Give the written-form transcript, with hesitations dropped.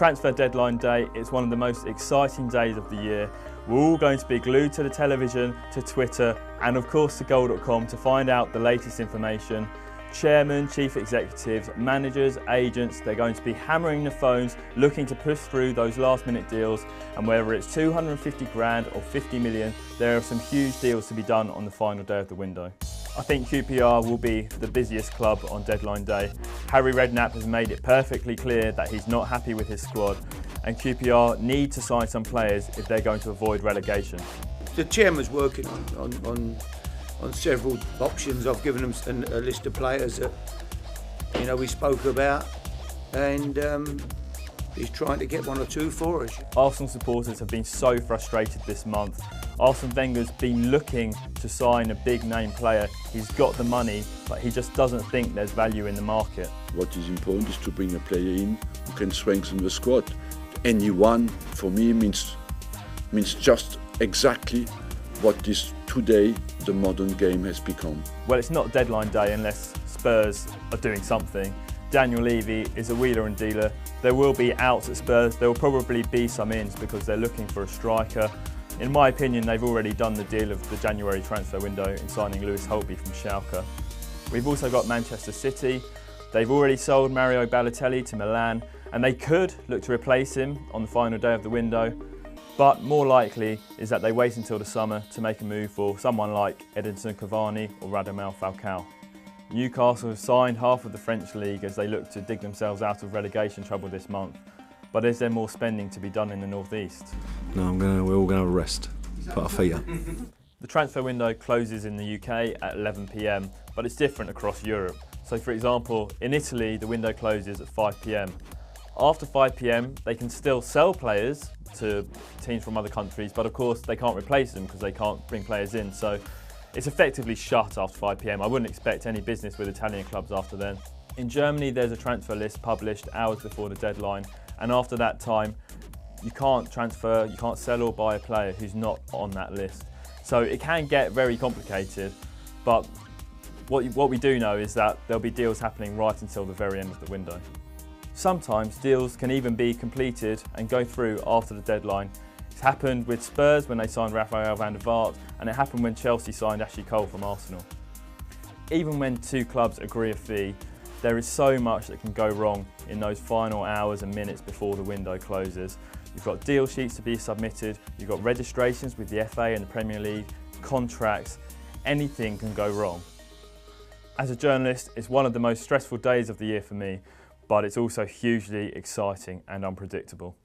Transfer deadline day, it's one of the most exciting days of the year. We're all going to be glued to the television, to Twitter, and of course to goal.com to find out the latest information. Chairmen, chief executives, managers, agents, they're going to be hammering the phones, looking to push through those last minute deals, and whether it's 250 grand or 50 million, there are some huge deals to be done on the final day of the window. I think QPR will be the busiest club on deadline day. Harry Redknapp has made it perfectly clear that he's not happy with his squad, and QPR need to sign some players if they're going to avoid relegation. The chairman's working on several options. I've given him a list of players that we spoke about, and he's trying to get one or two for us. Arsenal supporters have been so frustrated this month. Arsene Wenger's been looking to sign a big name player. He's got the money, but he just doesn't think there's value in the market. What is important is to bring a player in who can strengthen the squad. Anyone, for me, means just exactly what is today the modern game has become. Well, it's not deadline day unless Spurs are doing something. Daniel Levy is a wheeler and dealer. There will be outs at Spurs. There will probably be some ins because they're looking for a striker. In my opinion, they've already done the deal of the January transfer window in signing Lewis Holtby from Schalke. We've also got Manchester City. They've already sold Mario Balotelli to Milan, and they could look to replace him on the final day of the window. But more likely is that they wait until the summer to make a move for someone like Edinson Cavani or Radamel Falcao. Newcastle have signed half of the French league as they look to dig themselves out of relegation trouble this month. But is there more spending to be done in the North East? No, we're all going to rest, put our feet up. The transfer window closes in the UK at 11 PM, but it's different across Europe. So for example, in Italy, the window closes at 5 PM. After 5 PM, they can still sell players to teams from other countries, but of course they can't replace them because they can't bring players in. So it's effectively shut after 5 PM. I wouldn't expect any business with Italian clubs after then. In Germany, there's a transfer list published hours before the deadline, and after that time, you can't transfer, you can't sell or buy a player who's not on that list. So it can get very complicated, but what we do know is that there'll be deals happening right until the very end of the window. Sometimes deals can even be completed and go through after the deadline. It's happened with Spurs when they signed Rafael van der Vaart, and it happened when Chelsea signed Ashley Cole from Arsenal. Even when two clubs agree a fee, there is so much that can go wrong in those final hours and minutes before the window closes. You've got deal sheets to be submitted, you've got registrations with the FA and the Premier League, contracts, anything can go wrong. As a journalist, it's one of the most stressful days of the year for me, but it's also hugely exciting and unpredictable.